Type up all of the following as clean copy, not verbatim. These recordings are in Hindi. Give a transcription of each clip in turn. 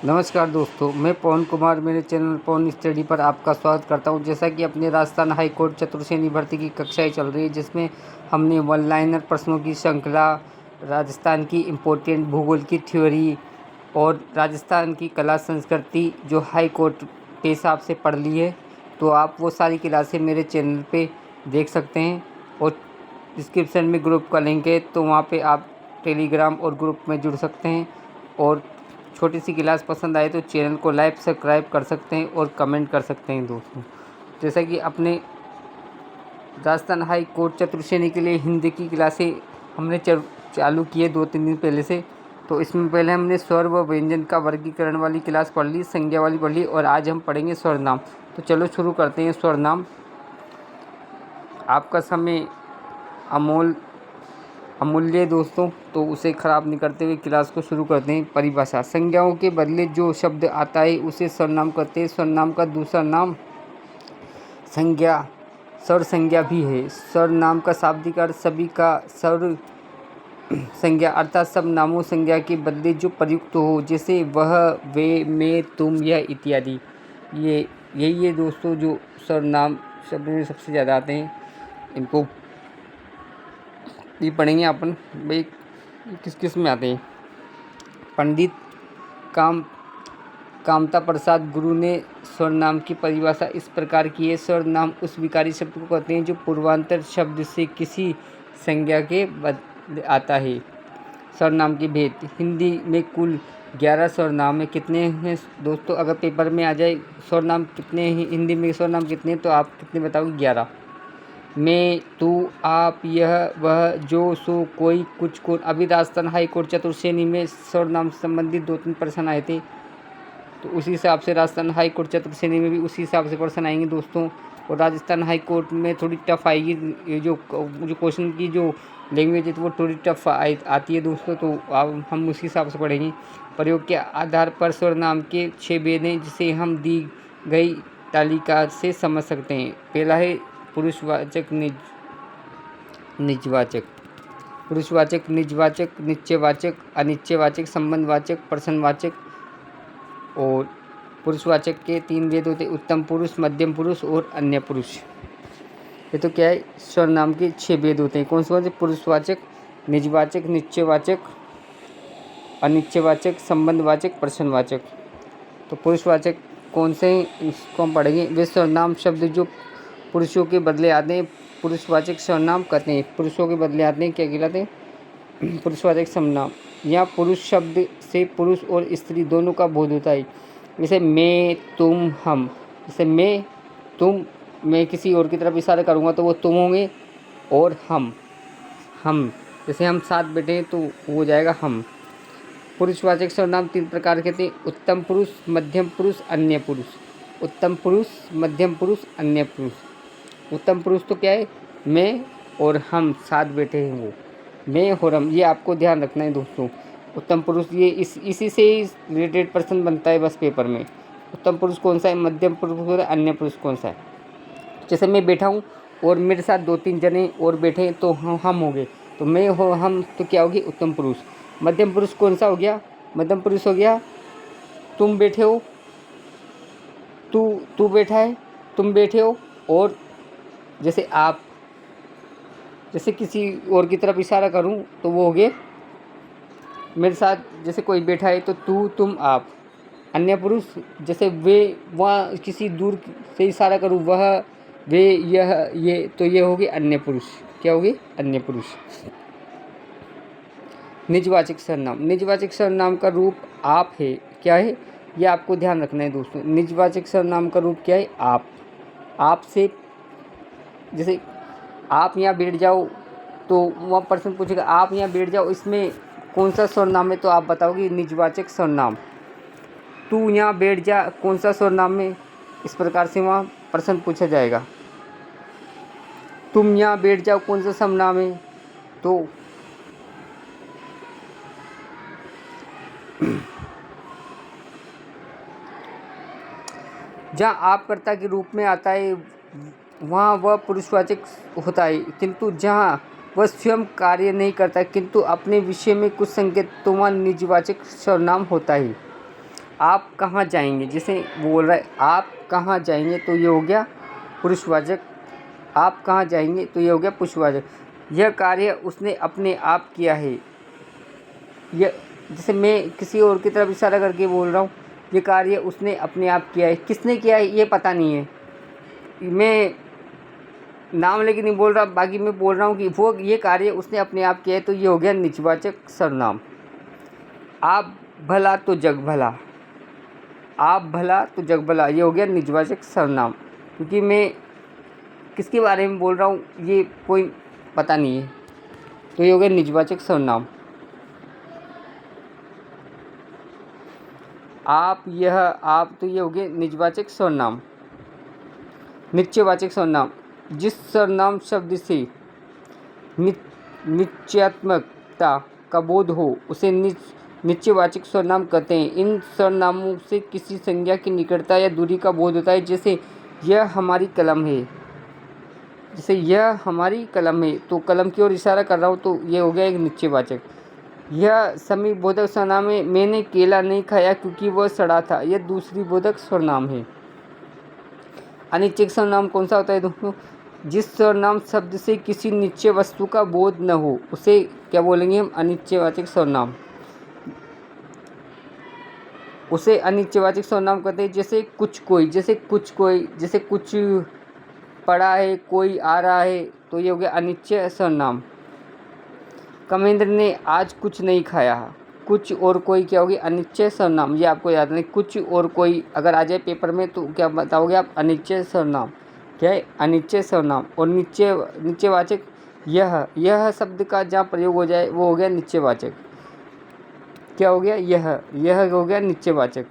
नमस्कार दोस्तों, मैं पवन कुमार मेरे चैनल पवन स्टडी पर आपका स्वागत करता हूं। जैसा कि अपने राजस्थान हाई कोर्ट चतुर्श्रेणी भर्ती की कक्षाएं चल रही है, जिसमें हमने वन लाइनर प्रश्नों की श्रृंखला, राजस्थान की इम्पोर्टेंट भूगोल की थ्योरी और राजस्थान की कला संस्कृति जो हाई कोर्ट के हिसाब से पढ़ ली है, तो आप वो सारी क्लासें मेरे चैनल पर देख सकते हैं। और डिस्क्रिप्शन में ग्रुप का लिंक है, तो वहाँ पर आप टेलीग्राम और ग्रुप में जुड़ सकते हैं। और छोटी सी क्लास पसंद आए तो चैनल को लाइक सब्सक्राइब कर सकते हैं और कमेंट कर सकते हैं दोस्तों। जैसा कि अपने राजस्थान हाई कोर्ट चतुर्श्रेणी के लिए हिंदी की क्लासें हमने चालू की है 2-3 दिन पहले से। तो इसमें पहले हमने स्वर व व्यंजन का वर्गीकरण वाली क्लास पढ़ ली, संज्ञा वाली पढ़ ली, और आज हम पढ़ेंगे स्वरनाम। तो चलो शुरू करते हैं। स्वरनाम। आपका समय अमूल्य दोस्तों, तो उसे ख़राब नहीं करते हुए क्लास को शुरू करते हैं। परिभाषा। संज्ञाओं के बदले जो शब्द आता है उसे स्वरनाम कहते हैं। स्वरनाम का दूसरा नाम संज्ञा, स्वर संज्ञा भी है। स्वरनाम का शाब्दिक अर्थ सभी का स्वर संज्ञा, अर्थात सब नामों संज्ञा के बदले जो प्रयुक्त हो, जैसे वह, वे, मैं, तुम, यह इत्यादि। यही है दोस्तों जो स्वरनाम शब्द में सबसे ज़्यादा आते हैं। इनको ये पढ़ेंगे अपन भाई किस किस में आते हैं। पंडित कामता प्रसाद गुरु ने स्वरनाम की परिभाषा इस प्रकार की है। स्वरनाम उस विकारी शब्द को कहते हैं जो पूर्वांतर शब्द से किसी संज्ञा के बदले आता है। स्वरनाम के भेद। हिंदी में कुल 11 स्वरनाम है। कितने हैं दोस्तों? अगर पेपर में आ जाए स्वरनाम कितने हैं, हिंदी में स्वरनाम कितने हैं, तो आप कितने बताओगे? 11। मैं, तू, आप, यह, वह, जो, सो, कोई, कुछ, कौन। अभी राजस्थान हाई कोर्ट चतुर्श्रेणी में स्वरनाम से संबंधित 2-3 प्रश्न आए थे, तो उसी हिसाब से राजस्थान हाई कोर्ट चतुर्श्रेणी में भी उसी हिसाब से प्रश्न आएंगे दोस्तों। और राजस्थान हाई कोर्ट में थोड़ी टफ आएगी, ये जो क्वेश्चन की जो लैंग्वेज है तो वो थोड़ी टफ आती है दोस्तों, तो अब हम उसी हिसाब से पढ़ेंगे। प्रयोग के आधार पर स्वरनाम के 6 भेद हैं, जिसे हम दी गई तालिका से समझ सकते हैं। पहला है पुरुषवाचक, निजवाचक। पुरुषवाचक, निजवाचक, निश्चयवाचक, अनिश्चयवाचक, संबंधवाचक, प्रश्नवाचक। और पुरुषवाचक के 3 भेद होते, उत्तम पुरुष, मध्यम पुरुष और अन्य पुरुष। ये तो क्या है, स्वरनाम के 6 भेद होते हैं। कौन से? पुरुषवाचक, निजवाचक, निश्चयवाचक, अनिश्चयवाचक, संबंधवाचक, प्रश्नवाचक। तो पुरुषवाचक कौन से हैं, इसको हम पढ़ेंगे। वे स्वरनाम शब्द जो पुरुषों के बदले आते हैं पुरुषवाचक सर्वनाम कहते हैं। पुरुषों के बदले आते हैं क्या कहलाते हैं? पुरुषवाचक सर्वनाम। यहाँ पुरुष शब्द से पुरुष और स्त्री दोनों का बोध होता है। जैसे मैं, तुम, हम। जैसे मैं, तुम, मैं किसी और की तरफ इशारा करूँगा तो वो तुम होंगे, और हम। जैसे हम साथ बैठे हैं तो वो हो जाएगा हम। पुरुषवाचक सर्वनाम 3 प्रकार के थे। उत्तम पुरुष, मध्यम पुरुष, अन्य पुरुष। उत्तम पुरुष, मध्यम पुरुष, अन्य पुरुष। उत्तम पुरुष तो क्या है? मैं और हम साथ बैठे हैं, वो मैं और हम, ये आपको ध्यान रखना है दोस्तों। उत्तम पुरुष ये इसी से ही रिलेटेड प्रश्न बनता है बस पेपर में। उत्तम पुरुष कौन सा है, मध्यम पुरुष और अन्य पुरुष कौन सा है। जैसे मैं बैठा हूँ और मेरे साथ 2-3 जने और बैठे हैं तो हम हो गए, तो मैं हो हम, तो क्या होगी? उत्तम पुरुष। मध्यम पुरुष कौन सा हो गया? मध्यम पुरुष हो गया तुम बैठे हो, तू बैठा है, तुम बैठे हो, और जैसे आप, जैसे किसी और की तरफ इशारा करूं तो वो हो गए मेरे साथ, जैसे कोई बैठा है तो तू, तुम, आप। अन्य पुरुष जैसे वे, वहाँ किसी दूर से इशारा करूं, वह, वे, यह, ये, तो ये होगी अन्य पुरुष। क्या होगी? अन्य पुरुष। निजवाचक सर्वनाम। निजवाचक सर्वनाम का रूप आप है। क्या है? ये आपको ध्यान रखना है दोस्तों। निजवाचक सर्वनाम का रूप क्या है? आप से, जैसे आप यहाँ बैठ जाओ तो वहाँ प्रश्न पूछेगा आप यहाँ बैठ जाओ, इसमें कौन सा सर्वनाम है, तो आप बताओगे निजवाचक सर्वनाम। तू यहाँ बैठ जा, कौन सा सर्वनाम है? इस प्रकार से वहाँ प्रश्न पूछा जाएगा। तुम यहाँ बैठ जाओ, कौन सा सर्वनाम है? तो जहाँ आपकर्ता के रूप में आता है वहाँ वह पुरुषवाचक होता है, किंतु जहाँ वह स्वयं कार्य नहीं करता किंतु अपने विषय में कुछ संकेत, तो वहाँ निजवाचक सर्वनाम होता है। आप कहाँ जाएंगे, जैसे वो बोल रहा है आप कहाँ जाएंगे, तो ये हो गया पुरुषवाचक। आप कहाँ जाएंगे, तो ये हो गया पुरुषवाचक। यह कार्य उसने अपने आप किया है, यह जैसे मैं किसी और की तरफ इशारा करके बोल रहा हूँ, ये कार्य उसने अपने आप किया है। किसने किया है ये पता नहीं है, मैं नाम लेके नहीं बोल रहा, बाकी मैं बोल रहा हूँ कि वो ये कार्य उसने अपने आप किया है, तो ये हो गया निजवाचक सर्वनाम। आप भला तो जग भला, आप भला तो जग भला, ये हो गया निजवाचक सर्वनाम। क्योंकि मैं किसके बारे में बोल रहा हूँ ये कोई पता नहीं है, तो ये हो गया निजवाचक सर्वनाम। आप, यह, आप, तो ये हो गए निजवाचक सर्वनाम। निश्चयवाचक सर्वनाम, जिस सर्वनाम शब्द से निश्चयात्मकता का बोध हो उसे निश्चयवाचक सर्वनाम कहते हैं। इन सर्वनामों से किसी संज्ञा की निकटता या दूरी का बोध होता है। जैसे यह हमारी कलम है, जैसे यह हमारी कलम है, तो कलम की ओर इशारा कर रहा हूँ, तो ये हो गया एक निश्चयवाचक। यह समीप बोधक सर्वनाम है। मैंने केला नहीं खाया क्योंकि वह सड़ा था, यह दूसरी बोधक सर्वनाम है। अनिश्चय सर्वनाम कौन सा होता है दोस्तों, जिस सर्वनाम शब्द से किसी निश्चय वस्तु का बोध न हो उसे क्या बोलेंगे हम, अनिश्चयवाचक सर्वनाम। उसे अनिश्चयवाचक सर्वनाम कहते हैं। जैसे कुछ कोई, जैसे कुछ कोई, जैसे कुछ पड़ा है, कोई आ रहा है, तो ये हो गया अनिश्चय सर्वनाम। कमेंद्र ने आज कुछ नहीं खाया, कुछ और कोई क्या होगी, अनिश्चय सर्वनाम। ये आपको याद नहीं, कुछ और कोई अगर आ जाए पेपर में तो क्या बताओगे आप, अनिश्चय सर्वनाम। क्या है, अनिश्चय सर्वनाम। और निश्चयवाचक यह शब्द का जहाँ प्रयोग हो जाए वो हो गया निश्चयवाचक। क्या हो गया, यह हो गया निश्चयवाचक।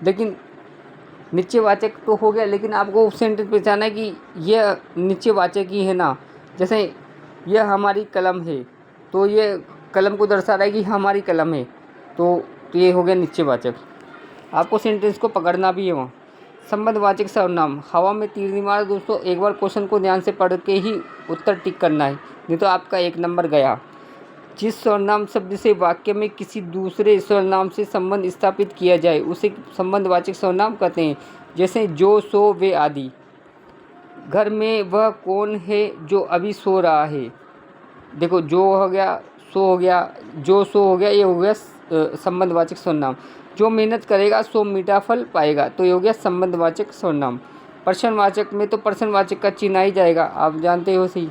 लेकिन निश्चयवाचक तो हो गया, लेकिन आपको सेंटेंस पहचाना है कि यह निश्चयवाचक ही है ना। जैसे यह हमारी कलम है, तो ये कलम को दर्शा रहा है कि हमारी कलम है, तो ये हो गया निश्चयवाचक। आपको सेंटेंस को पकड़ना भी है वहाँ। संबंधवाचक सर्वनाम, हवा में तीर नहीं मारा दोस्तों, एक बार क्वेश्चन को ध्यान से पढ़ के ही उत्तर टिक करना है, नहीं तो आपका 1 नंबर गया। जिस सर्वनाम शब्द से वाक्य में किसी दूसरे सर्वनाम से संबंध स्थापित किया जाए उसे संबंधवाचक सर्वनाम कहते हैं। जैसे जो, सो, वे आदि। घर में वह कौन है जो अभी सो रहा है, देखो जो हो गया, सो हो गया, जो, सो हो गया, ये हो गया संबंधवाचक सर्वनाम। जो मेहनत करेगा सो मीठा फल पाएगा, तो ये हो गया संबंधवाचक सर्वनाम। प्रश्नवाचक में तो प्रश्नवाचक का चिन्ह ही जाएगा, आप जानते हो सही,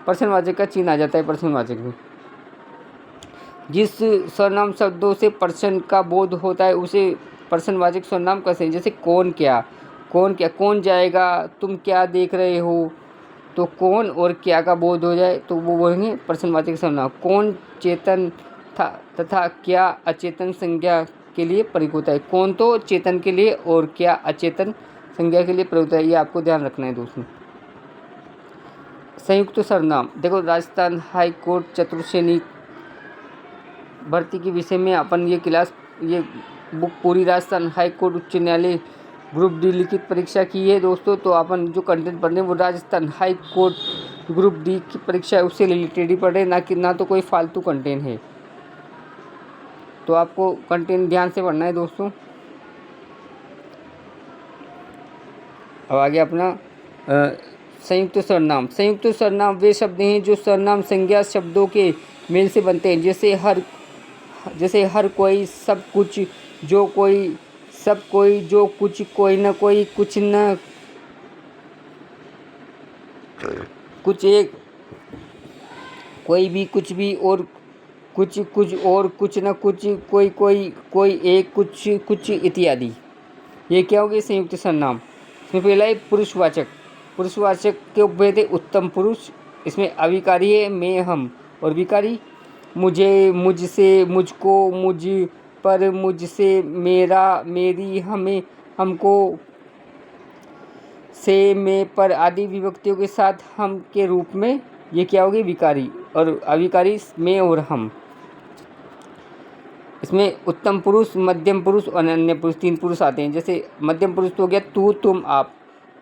प्रश्नवाचक का चिन्ह आ जाता है प्रश्नवाचक में। जिस सर्वनाम शब्दों से प्रश्न का बोध होता है उसे प्रश्नवाचक सर्वनाम कहते हैं। जैसे कौन क्या, कौन क्या, कौन जाएगा, तुम क्या देख रहे हो, तो कौन और क्या का बोध हो जाए तो वो बोलेंगे प्रश्नवाचक सर्वनाम। कौन चेतन था तथा क्या अचेतन संज्ञा के लिए प्रयुक्त होता है। कौन तो चेतन के लिए और क्या अचेतन संज्ञा के लिए प्रयुक्त होता है, ये आपको ध्यान रखना है दोस्तों। संयुक्त सर्वनाम, देखो राजस्थान हाई कोर्ट चतुर्श्रेणी भर्ती के विषय में अपन ये क्लास, ये बुक पूरी राजस्थान हाई कोर्ट उच्च न्यायालय ग्रुप डी लिखित परीक्षा की है दोस्तों। तो अपन जो कंटेंट पढ़ रहे हैं वो Rajasthan high court group D की परीक्षा है उससे रिलेटेड ही पढ़ रहे हैं, ना तो कोई फालतू कंटेंट है। तो आपको कंटेंट ध्यान से पढ़ना है दोस्तों। अब आगे अपना संयुक्त सर्वनाम। संयुक्त सर्वनाम वे शब्द हैं जो सर्वनाम संज्ञा शब्दों के मेल से बनते हैं। जैसे हर कोई, सब कुछ, जो कोई, सब कोई, जो कुछ, कोई न कोई, कुछ न कुछ, एक, कोई भी, कुछ भी, और कुछ, कुछ और, कुछ न कुछ, कोई, कोई एक, कुछ, कुछ इत्यादि। ये क्या होगी, संयुक्त सर्वनाम। इसमें पहला है पुरुषवाचक। पुरुषवाचक के उपभेद है उत्तम पुरुष, इसमें अविकारी है मैं, हम, और विकारी मुझे, मुझसे, मुझको, मुझ पर, मुझसे, मेरा, मेरी, हमें, हमको, से, मैं, पर आदि विभक्तियों के साथ हम के रूप में ये क्या होगी, विकारी, और अविकारी मैं और हम। इसमें उत्तम पुरुष, मध्यम पुरुष और अन्य पुरुष, 3 पुरुष आते हैं। जैसे मध्यम पुरुष तो हो गया तू, तुम, आप।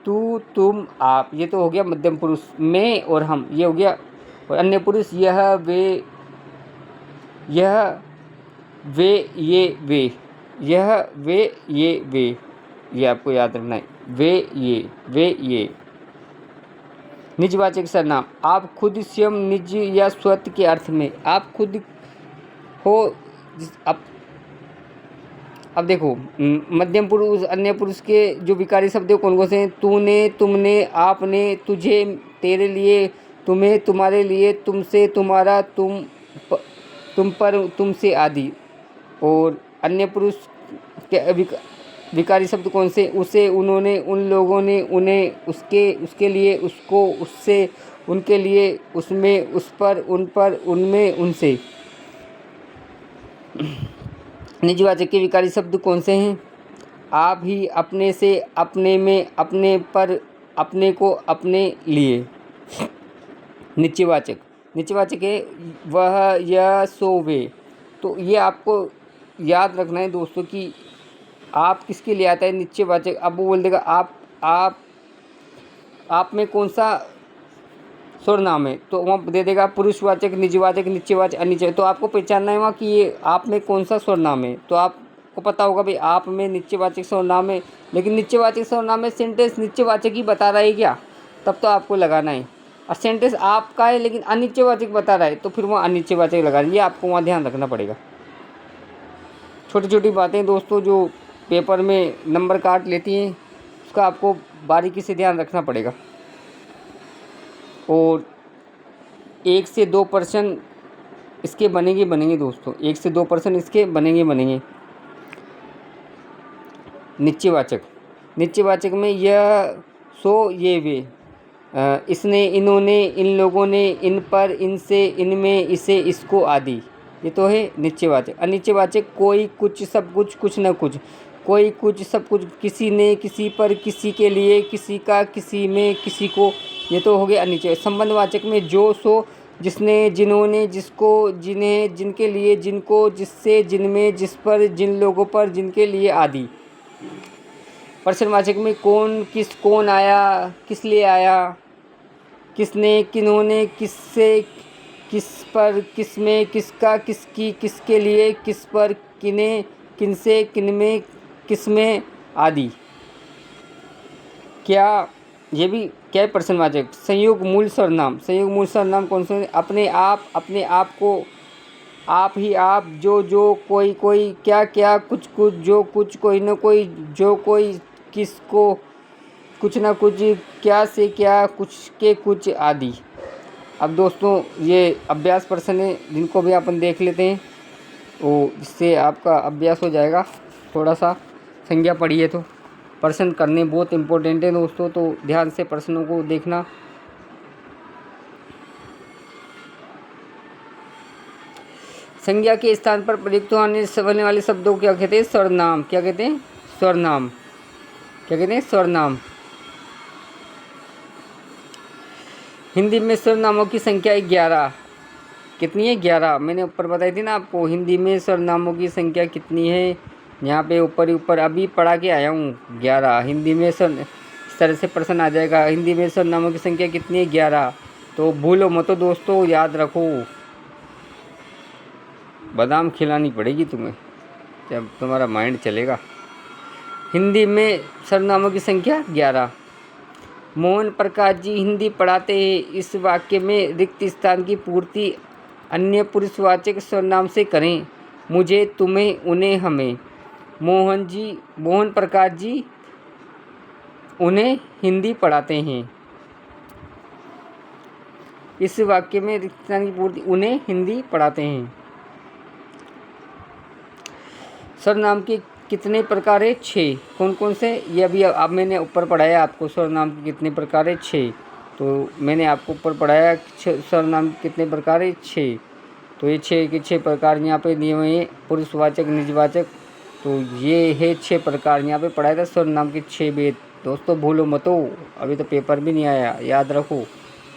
तू, तुम, आप, ये तो हो गया मध्यम पुरुष। मैं और हम, ये हो गया। और अन्य पुरुष यह, वे, यह, वे, ये, यह, वे, ये आपको याद रखना है। वे, ये। निजवाचक सर्वनाम, आप खुद, स्वयं, निज या स्वत के अर्थ में। आप खुद हो, अब देखो, मध्यम पुरुष, अन्य पुरुष के जो विकारी शब्द है कौन कौन से हैं? तूने, तुमने, आपने, तुझे, तेरे लिए, तुम्हें, तुम्हारे लिए, तुमसे, तुम्हारा, तुम पर, तुमसे आदि। और अन्य पुरुष के विकारी शब्द कौन से? उसे, उन्होंने, उन लोगों ने, उन्हें, उसके लिए, उसको, उससे, उनके लिए, उसमें, उस पर, उन पर, उनमें, उनसे। निजवाचक के विकारी शब्द कौन से हैं? आप ही, अपने से, अपने में, अपने पर, अपने को, अपने लिए। नित्यवाचक है वह, यह, सो, वे। तो ये आपको याद रखना है दोस्तों कि आप किसके लिए आता है नित्यवाचक। अब वो बोल देगा आप में कौन सा सर्वनाम है, तो वहाँ दे देगा पुरुषवाचक, निजवाचक, नित्यवाचक, अनित्यवाचक। तो आपको पहचानना है वहाँ कि ये आप में कौन सा सर्वनाम है। तो आपको पता होगा भाई आप में नित्यवाचक सर्वनाम है, लेकिन नित्यवाचक सर्वनाम में सेंटेंस नित्यवाचक ही बता रहा है क्या, तब तो आपको लगाना है। और सेंटेंस आपका है लेकिन अनित्यवाचक बता रहा है, तो फिर वहाँ अनित्यवाचक लगाना, ये आपको वहाँ ध्यान रखना पड़ेगा। छोटी छोटी बातें दोस्तों जो पेपर में नंबर काट लेती हैं, उसका आपको बारीकी से ध्यान रखना पड़ेगा। और 1 से 2% इसके बनेंगे दोस्तों, 1 से 2% इसके बनेंगे। नित्यवाचक में यह, सो, ये, वे, इसने, इन्होंने, इन लोगों ने, इन पर, इनसे, इनमें, इसे, इसको आदि। ये तो है नित्यवाचक। अनित्यवाचक कोई, कुछ, सब कुछ, कुछ न कुछ। कोई, कुछ, सब कुछ, किसी ने, किसी पर, किसी के लिए, किसी का, किसी में, किसी को। ये तो हो गया अनित्यवाचक। संबंधवाचक में जो, सो, जिसने, जिन्होंने, जिसको, जिन्हें, जिनके लिए, जिनको, जिससे, जिनमें, जिस पर, जिन लोगों पर, जिनके लिए आदि। प्रश्नवाचक में कौन, किस, कौन आया, किस लिए आया, किसने, किन्होंने, किससे, किस पर, किसमें, किसका, किसकी, किसके लिए, किस पर, किन्हें, किनसे, किनमें, किसमें आदि। क्या ये भी क्या है प्रश्नवाचक? संयोग मूल सर्वनाम कौन से? अपने आप को, आप ही आप, जो कोई, क्या, कुछ, जो कुछ, कोई न कोई, जो कोई, किसको, कुछ ना कुछ, क्या से क्या, कुछ के कुछ आदि। अब दोस्तों ये अभ्यास प्रश्न है, जिनको भी अपन देख लेते हैं, तो इससे आपका अभ्यास हो जाएगा। थोड़ा सा संज्ञा पढ़िए तो प्रश्न करने बहुत इम्पोर्टेंट है दोस्तों, तो ध्यान से प्रश्नों को देखना। संज्ञा के स्थान पर प्रयुक्त होने वाले शब्दों को क्या कहते हैं? सर्वनाम। क्या कहते हैं? सर्वनाम। क्या कहते हैं? सर्वनाम। हिंदी में सर्वनामों की संख्या 11। कितनी है? 11। मैंने ऊपर बताई थी ना आपको, हिंदी में सर्वनामों की संख्या कितनी है। यहाँ पे ऊपर अभी पढ़ा के आया हूँ 11। हिंदी में इस तरह से प्रश्न आ जाएगा, हिंदी में सर्वनामों की संख्या कितनी है? 11। तो भूलो मत दोस्तों, याद रखो। बादाम खिलानी पड़ेगी तुम्हें जब तुम्हारा माइंड चलेगा। हिंदी में सर्वनामों की संख्या 11। मोहन प्रकाश जी हिंदी पढ़ाते हैं। इस वाक्य में रिक्त स्थान की पूर्ति अन्य पुरुषवाचक सर्वनाम से करें। मुझे, तुम्हें, उन्हें, हमें। मोहन प्रकाश जी उन्हें हिंदी पढ़ाते हैं। इस वाक्य में रिक्त स्थान की पूर्ति उन्हें हिंदी पढ़ाते हैं। सर्वनाम के कितने प्रकार है? 6। कौन कौन से? ये अभी अब मैंने ऊपर पढ़ाया आपको, सर्वनाम के कितने प्रकार है? 6। तो मैंने आपको ऊपर पढ़ाया सर्वनाम के कितने प्रकार है? 6। तो ये 6 के 6 प्रकार यहाँ पे दिए हुए हैं, पुरुषवाचक, निजवाचक। तो ये है 6 प्रकार, यहाँ पे पढ़ाया था सर्वनाम के 6 भेद। दोस्तों भूलो मत, अभी तो पेपर भी नहीं आया, याद रखो।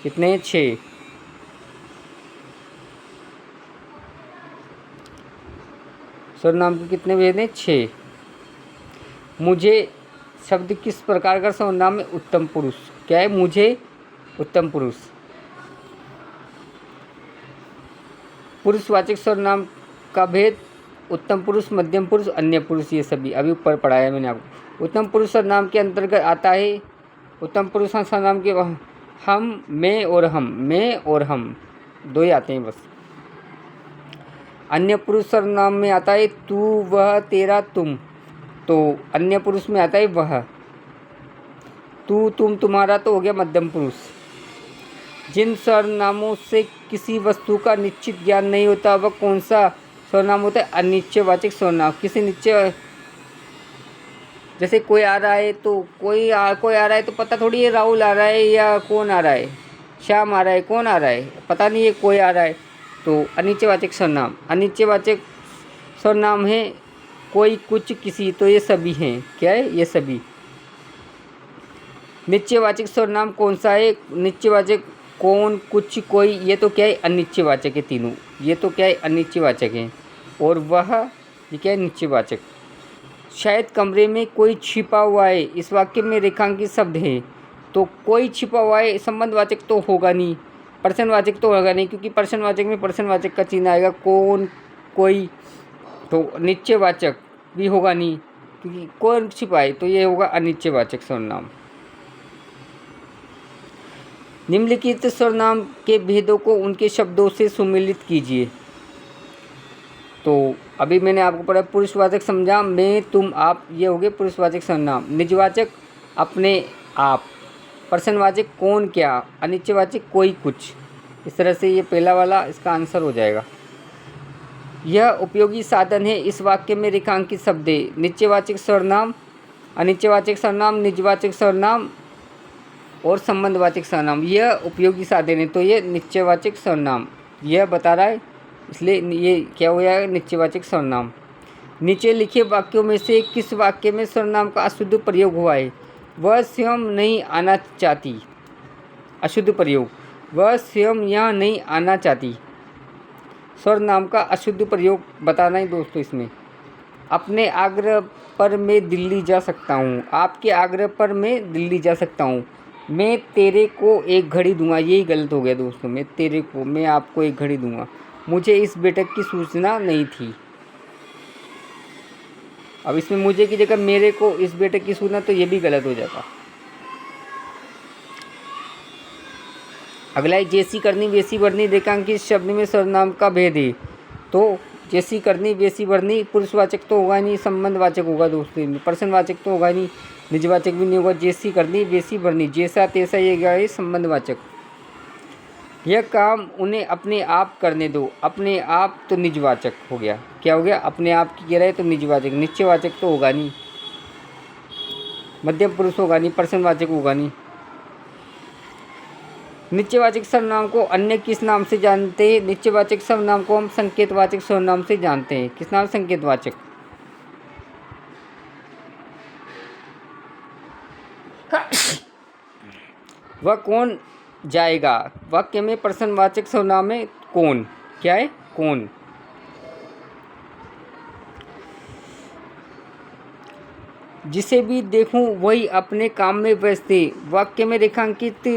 कितने? 6। सर्वनाम के कितने भेद हैं? 6। मुझे शब्द किस प्रकार का सर्वनाम है? उत्तम पुरुष। क्या है? मुझे उत्तम पुरुष। पुरुषवाचक सर्वनाम का भेद उत्तम पुरुष, मध्यम पुरुष, अन्य पुरुष, ये सभी अभी ऊपर पढ़ाया मैंने आपको। उत्तम पुरुष सर्वनाम के अंतर्गत आता है, उत्तम पुरुष सर्वनाम के हम, मैं और हम दो ही आते हैं बस। अन्य पुरुष सर्वनाम में आता है तू, वह, तेरा, तुम। तो अन्य पुरुष में आता है वह। तू, तुम, तुम्हारा तो हो गया मध्यम पुरुष। जिन सर्वनामों से किसी वस्तु का निश्चित ज्ञान नहीं होता वह कौन सा सर्वनाम होता है? अनिश्चयवाचक सर्वनाम। किसी निश्चय, जैसे कोई आ रहा है तो कोई आ रहा है तो पता थोड़ी है राहुल आ रहा है या कौन आ रहा है, श्याम आ रहा है, कौन आ रहा है, पता नहीं है, कोई आ रहा है। तो अनिश्चयवाचक सर्वनाम। अनिश्चयवाचक सर्वनाम है कोई, कुछ, किसी, तो ये सभी हैं। क्या है? ये सभी। निश्चयवाचक सर्वनाम कौन सा है? निश्चयवाचक कौन, कुछ, कोई, ये तो क्या है? अनिश्चयवाचक है तीनों। ये तो क्या है? अनिश्चयवाचक है। और वह, ये क्या है? निश्चयवाचक। शायद कमरे में कोई छिपा हुआ है, इस वाक्य में रेखांकित शब्द है। तो कोई छिपा हुआ है संबंधवाचक तो होगा नहीं, प्रश्नवाचक तो होगा नहीं, क्योंकि प्रश्नवाचक में प्रश्नवाचक का चिन्ह आएगा। कौन, कोई, तो निश्चयवाचक भी होगा नहीं, क्योंकि कौन छिपा है, तो ये होगा अनिश्चयवाचक सर्वनाम। निम्नलिखित सर्वनाम के भेदों को उनके शब्दों से सुमेलित कीजिए। तो अभी मैंने आपको पढ़ा पुरुषवाचक समझा, मैं, तुम, आप, ये हो गए पुरुषवाचक सर्वनाम। निजवाचक अपने आप, प्रश्नवाचक कौन, क्या, अनिश्चयवाचक कोई, कुछ। इस तरह से ये पहला वाला इसका आंसर हो जाएगा। यह उपयोगी साधन है, इस वाक्य में रेखांकित शब्द है। निश्चयवाचक सर्वनाम, अनिश्चयवाचक सर्वनाम, निजवाचक सर्वनाम और संबंधवाचक सर्वनाम, यह उपयोगी साधन है। तो ये निश्चयवाचक सर्वनाम यह बता रहा है, इसलिए ये क्या हो जाएगा? निश्चयवाचक सर्वनाम। नीचे लिखे वाक्यों में से किस वाक्य में सर्वनाम का अशुद्ध प्रयोग हुआ है? वह स्वयं नहीं आना चाहती। अशुद्ध प्रयोग, वह स्वयं यहाँ नहीं आना चाहती। सर्वनाम का अशुद्ध प्रयोग बताना है दोस्तों इसमें। अपने आग्रह पर मैं दिल्ली जा सकता हूँ। आपके आग्रह पर मैं दिल्ली जा सकता हूँ। मैं तेरे को एक घड़ी दूंगा, यही गलत हो गया दोस्तों। मैं तेरे को, मैं आपको एक घड़ी दूंगा। मुझे इस बैठक की सूचना नहीं थी। अब इसमें मुझे की जगह मेरे को इस बैठक की सूचना, तो ये भी गलत हो जाता। अगला है जैसी करनी वैसी भरनी रेखांकित शब्द में सर्वनाम का भेद है। तो जैसी करनी वैसी भरनी पुरुषवाचक तो होगा नहीं, संबंधवाचक होगा दोस्तों। प्रश्नवाचक तो होगा नहीं, निजवाचक भी नहीं होगा। जैसी करनी वैसी भरनी, जैसा तैसा, ये क्या है? संबंधवाचक। यह काम उन्हें अपने आप करने दो, अपने आप तो निजवाचक हो गया। क्या हो गया? अपने आप की कह रहे तो निजवाचक। निश्चयवाचक तो होगा नहीं, मध्यम पुरुष होगा नहीं, प्रश्नवाचक होगा नहीं। निश्चयवाचक सर्वनाम को अन्य किस नाम से जानते हैं? निश्चयवाचक सर्वनाम को हम संकेतवाचक सर्वनाम से जानते हैं। किस नाम? संकेतवाचक। वह कौन जाएगा? वाक्य में प्रश्नवाचक सर्वनाम है कौन। क्या है? कौन। जिसे भी देखूं वही अपने काम में व्यस्त है। वाक्य में रेखांकित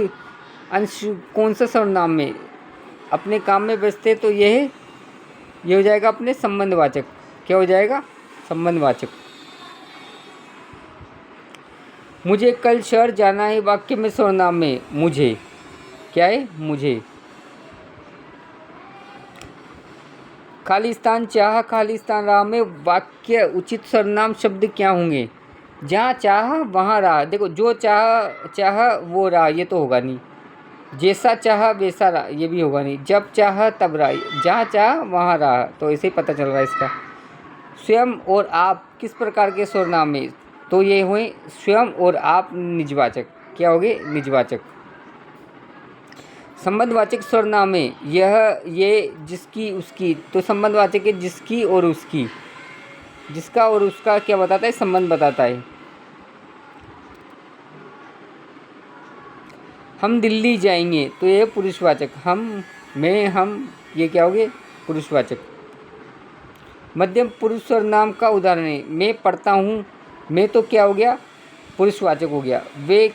अंश कौन सा सर्वनाम में? अपने काम में व्यस्त है, तो ये हो जाएगा अपने संबंधवाचक। क्या हो जाएगा? संबंधवाचक। मुझे कल शहर जाना है, वाक्य में सर्वनाम में मुझे। क्या है? मुझे। खालिस्तान चाह, खालिस्तान राह में वाक्य उचित सर्वनाम शब्द क्या होंगे? जहाँ चाह वहाँ राह। देखो, जो चाह वो राह, ये तो होगा नहीं। जैसा चाह वैसा राह, ये भी होगा नहीं। जब चाह तब राह, जहाँ चाह वहाँ राह, तो ऐसे ही पता चल रहा है इसका। स्वयं और आप किस प्रकार के सर्वनाम में? तो ये हुए स्वयं और आप निजवाचक। क्या हो गए? निजवाचक। संबंधवाचक सर्वनाम में यह, ये, जिसकी, उसकी, तो संबंधवाचक है जिसकी और उसकी। जिसका और उसका क्या बताता है? संबंध बताता है। हम दिल्ली जाएंगे, तो ये पुरुषवाचक। हम, मैं, हम, ये क्या हो गए? पुरुषवाचक। मध्यम पुरुष सर्वनाम का उदाहरण है। मैं पढ़ता हूँ, मैं तो क्या हो गया, पुरुषवाचक हो गया। वे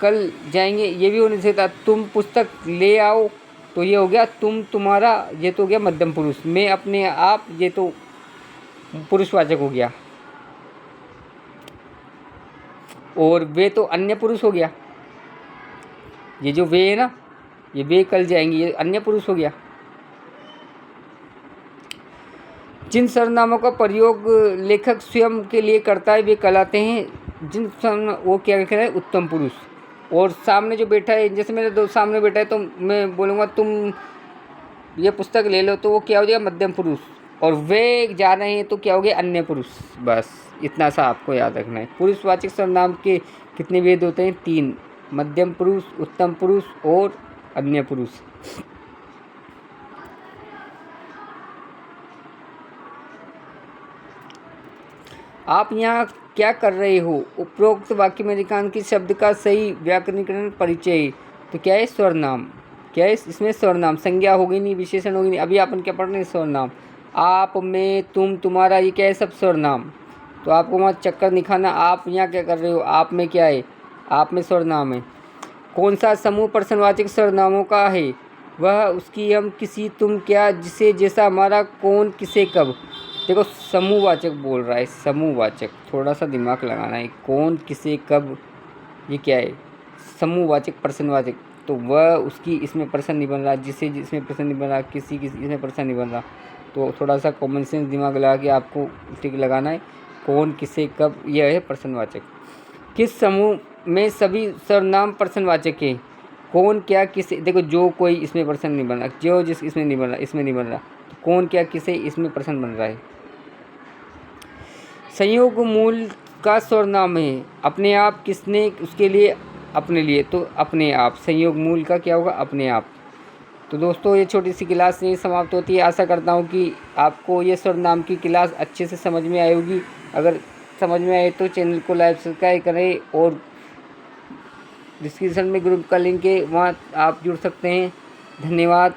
कल जाएंगे, ये भी होने से था। तुम पुस्तक ले आओ, तो ये हो गया तुम, तुम्हारा, ये तो हो गया मध्यम पुरुष। मैं अपने आप, ये तो पुरुषवाचक हो गया। और वे तो अन्य पुरुष हो गया। ये जो वे है ना, ये वे कल जाएंगे, ये अन्य पुरुष हो गया। जिन सर्वनामों का प्रयोग लेखक स्वयं के लिए करता है वे कहलाते हैं, जिन सर्वनाम वो क्या कह रहा है, उत्तम पुरुष। और सामने जो बैठा है, जैसे मेरे दो सामने बैठा है तो मैं बोलूँगा तुम ये पुस्तक ले लो, तो वो क्या हो जाएगा, मध्यम पुरुष। और वे जा रहे हैं तो क्या हो गया, अन्य पुरुष। बस इतना सा आपको याद रखना है। पुरुषवाचक सर्वनाम के कितने भेद होते हैं, 3। मध्यम पुरुष, उत्तम पुरुष और अन्य पुरुष। आप यहाँ क्या कर रहे हो, उपरोक्त वाक्य में रेखांकित शब्द का सही व्याकरणीकरण परिचय। तो क्या है, सर्वनाम। क्या है इसमें, सर्वनाम। संज्ञा होगी नहीं, विशेषण होगी नहीं। अभी अपन क्या पढ़ रहे हैं, सर्वनाम। आप, मैं, तुम, तुम्हारा, ये क्या है, सब सर्वनाम। तो आपको वहाँ चक्कर नहीं खाना। आप यहाँ क्या कर रहे हो, आप में क्या है, आप में सर्वनाम है। कौन सा समूह प्रश्नवाचक सर्वनामों का है, वह, उसकी, हम, किसी, तुम, क्या, जिसे, जैसा, हमारा, कौन, किसे, कब। देखो समूहवाचक बोल रहा है, समूहवाचक, थोड़ा सा दिमाग लगाना है। कौन, किसे, कब, ये क्या है, समूहवाचक प्रश्नवाचक। तो वह, उसकी, इसमें प्रश्न नहीं बन रहा, जिसे, जिसमें प्रश्न नहीं बन रहा, किसी, किसी, इसमें प्रश्न नहीं बन रहा। तो थोड़ा सा कॉमन सेंस दिमाग लगा के आपको टिक लगाना है। कौन, किसे, कब, यह है प्रश्नवाचक। किस समूह में सभी सर्वनाम प्रश्नवाचक हैं। कौन, क्या, किसे। देखो जो, कोई, इसमें प्रश्न नहीं बन रहा, जो, जिस, इसमें नहीं बन रहा, इसमें नहीं बन रहा। तो कौन, क्या, किसे, इसमें प्रश्न बन रहा है। संयोग मूल का सर्वनाम है, अपने आप, किसने, उसके लिए, अपने लिए। तो अपने आप, संयोग मूल का क्या होगा, अपने आप। तो दोस्तों ये छोटी सी क्लास यही समाप्त होती है। आशा करता हूँ कि आपको ये सर्वनाम की क्लास अच्छे से समझ में आई होगी। अगर समझ में आए तो चैनल को लाइक, सब्सक्राइब करें, और डिस्क्रिप्शन में ग्रुप का लिंक है, वहाँ आप जुड़ सकते हैं। धन्यवाद।